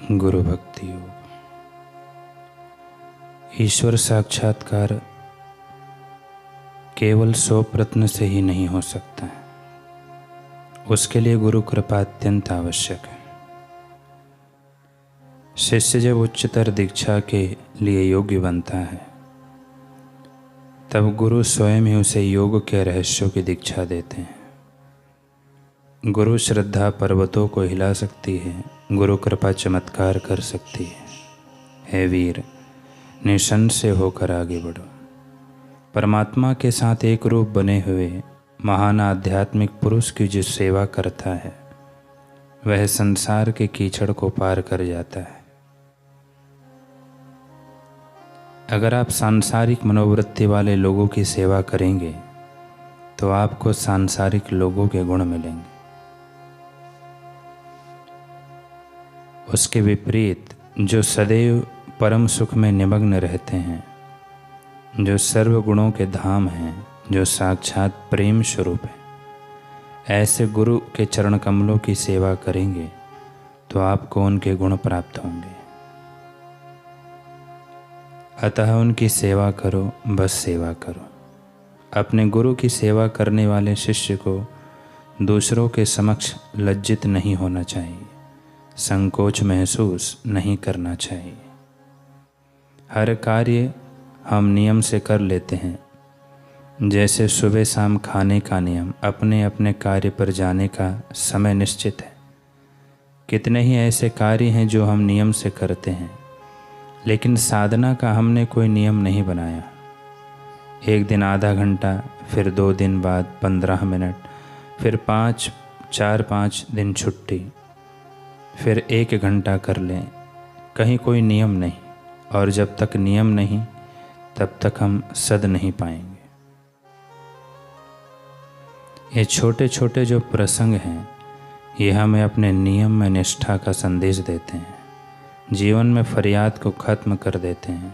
गुरु भक्ति योग। ईश्वर साक्षात्कार केवल 100 प्रयत्न से ही नहीं हो सकता है, उसके लिए गुरु कृपा अत्यंत आवश्यक है। शिष्य जब उच्चतर दीक्षा के लिए योग्य बनता है, तब गुरु स्वयं ही उसे योग के रहस्यों की दीक्षा देते हैं। गुरु श्रद्धा पर्वतों को हिला सकती है, गुरु कृपा चमत्कार कर सकती है। हे वीर, निसंशय होकर आगे बढ़ो। परमात्मा के साथ एक रूप बने हुए महान आध्यात्मिक पुरुष की जो सेवा करता है, वह संसार के कीचड़ को पार कर जाता है। अगर आप सांसारिक मनोवृत्ति वाले लोगों की सेवा करेंगे तो आपको सांसारिक लोगों के गुण मिलेंगे। उसके विपरीत जो सदैव परम सुख में निमग्न रहते हैं, जो सर्व गुणों के धाम हैं, जो साक्षात प्रेम स्वरूप है, ऐसे गुरु के चरण कमलों की सेवा करेंगे तो आपको उनके गुण प्राप्त होंगे। अतः उनकी सेवा करो, बस सेवा करो। अपने गुरु की सेवा करने वाले शिष्य को दूसरों के समक्ष लज्जित नहीं होना चाहिए, संकोच महसूस नहीं करना चाहिए। हर कार्य हम नियम से कर लेते हैं, जैसे सुबह शाम खाने का नियम, अपने अपने कार्य पर जाने का समय निश्चित है। कितने ही ऐसे कार्य हैं जो हम नियम से करते हैं, लेकिन साधना का हमने कोई नियम नहीं बनाया। एक दिन आधा घंटा, फिर 2 दिन बाद 15 मिनट, फिर 4-5 दिन छुट्टी, फिर 1 घंटा कर लें। कहीं कोई नियम नहीं, और जब तक नियम नहीं तब तक हम सद नहीं पाएंगे। ये छोटे छोटे जो प्रसंग हैं, ये हमें अपने नियम में निष्ठा का संदेश देते हैं, जीवन में फरियाद को खत्म कर देते हैं।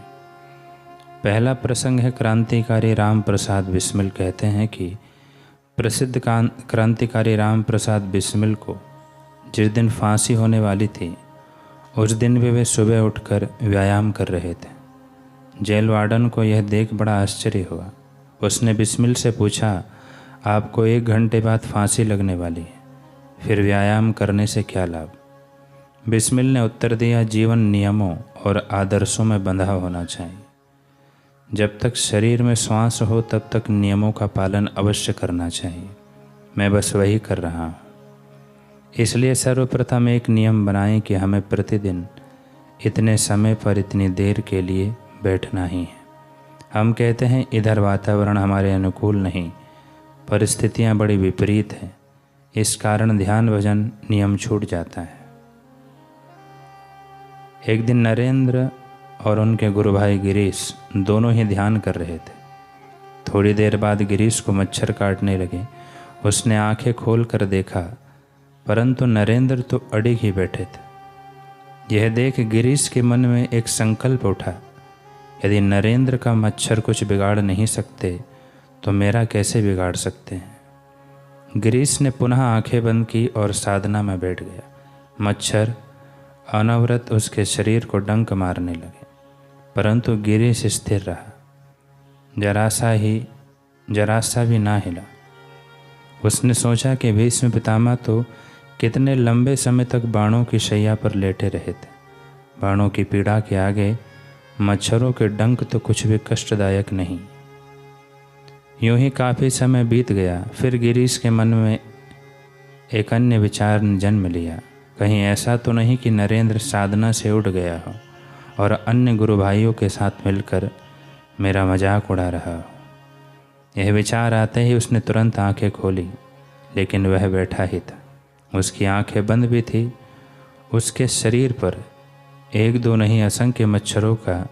पहला प्रसंग है क्रांतिकारी राम प्रसाद बिस्मिल। कहते हैं कि प्रसिद्ध क्रांतिकारी राम प्रसाद बिस्मिल को जिस दिन फांसी होने वाली थी, उस दिन भी वे सुबह उठकर व्यायाम कर रहे थे। जेल वार्डन को यह देख बड़ा आश्चर्य हुआ। उसने बिस्मिल से पूछा, आपको 1 घंटे बाद फांसी लगने वाली है, फिर व्यायाम करने से क्या लाभ? बिस्मिल ने उत्तर दिया, जीवन नियमों और आदर्शों में बंधा होना चाहिए। जब तक शरीर में श्वास हो तब तक नियमों का पालन अवश्य करना चाहिए। मैं बस वही कर रहा हूँ। इसलिए सर्वप्रथम एक नियम बनाएं कि हमें प्रतिदिन इतने समय पर इतनी देर के लिए बैठना ही है। हम कहते हैं इधर वातावरण हमारे अनुकूल नहीं, परिस्थितियां बड़ी विपरीत हैं, इस कारण ध्यान भजन नियम छूट जाता है। एक दिन नरेंद्र और उनके गुरु भाई गिरीश दोनों ही ध्यान कर रहे थे। थोड़ी देर बाद गिरीश को मच्छर काटने लगे। उसने आंखें खोल कर देखा, परंतु नरेंद्र तो अड़िग ही बैठे थे। यह देख गिरीश के मन में एक संकल्प उठा, यदि नरेंद्र का मच्छर कुछ बिगाड़ नहीं सकते तो मेरा कैसे बिगाड़ सकते हैं। गिरीश ने पुनः आंखें बंद की और साधना में बैठ गया। मच्छर अनवरत उसके शरीर को डंक मारने लगे, परंतु गिरीश स्थिर रहा, जरा सा भी ना हिला। उसने सोचा कि भीष्म पितामह तो कितने लंबे समय तक बाणों की शैया पर लेटे रहे थे। बाणों की पीड़ा के आगे मच्छरों के डंक तो कुछ भी कष्टदायक नहीं। यूं ही काफ़ी समय बीत गया। फिर गिरीश के मन में एक अन्य विचार ने जन्म लिया, कहीं ऐसा तो नहीं कि नरेंद्र साधना से उठ गया हो और अन्य गुरु भाइयों के साथ मिलकर मेरा मजाक उड़ा रहा हो। यह विचार आते ही उसने तुरंत आंखें खोली, लेकिन वह बैठा ही था। उसकी आंखें बंद भी थी। उसके शरीर पर 1-2 नहीं असंख्य मच्छरों का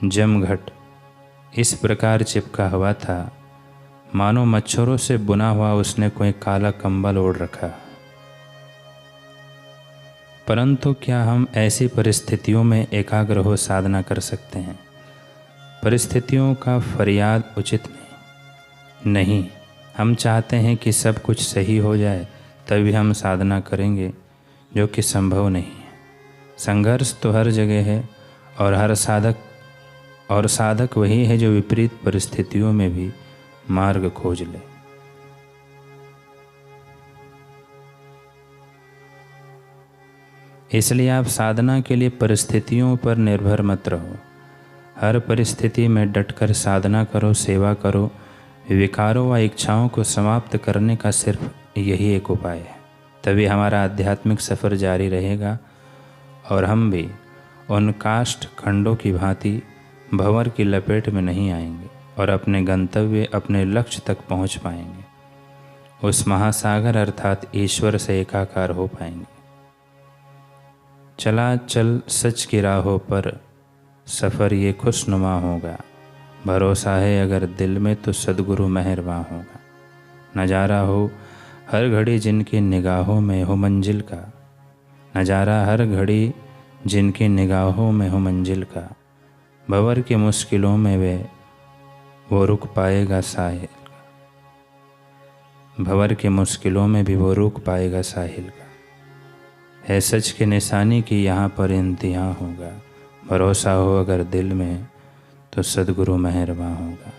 जमघट इस प्रकार चिपका हुआ था, मानो मच्छरों से बुना हुआ उसने कोई काला कंबल ओढ़ रखा। परंतु क्या हम ऐसी परिस्थितियों में एकाग्र हो साधना कर सकते हैं? परिस्थितियों का फरियाद उचित नहीं। हम चाहते हैं कि सब कुछ सही हो जाए तभी हम साधना करेंगे, जो कि संभव नहीं है। संघर्ष तो हर जगह है और साधक वही है जो विपरीत परिस्थितियों में भी मार्ग खोज ले। इसलिए आप साधना के लिए परिस्थितियों पर निर्भर मत रहो। हर परिस्थिति में डटकर साधना करो, सेवा करो। विकारों व इच्छाओं को समाप्त करने का सिर्फ यही एक उपाय है। तभी हमारा आध्यात्मिक सफ़र जारी रहेगा और हम भी उन काष्ठ खंडों की भांति भंवर की लपेट में नहीं आएंगे और अपने गंतव्य, अपने लक्ष्य तक पहुंच पाएंगे। उस महासागर अर्थात ईश्वर से एकाकार हो पाएंगे। चला चल सच की राहों पर, सफ़र ये खुशनुमा होगा। भरोसा है अगर दिल में तो सद्गुरु मेहरबान होगा। नज़ारा हो हर घड़ी जिनकी निगाहों में हो मंजिल का, नज़ारा हर घड़ी जिनकी निगाहों में हो मंजिल का। भंवर की मुश्किलों में वो रुक पाएगा साहिल का, भंवर की मुश्किलों में भी वो रुक पाएगा साहिल का। है सच के निशानी की यहाँ पर इंतहा होगा। भरोसा हो अगर दिल में तो सद्गुरु मेहरबान होगा।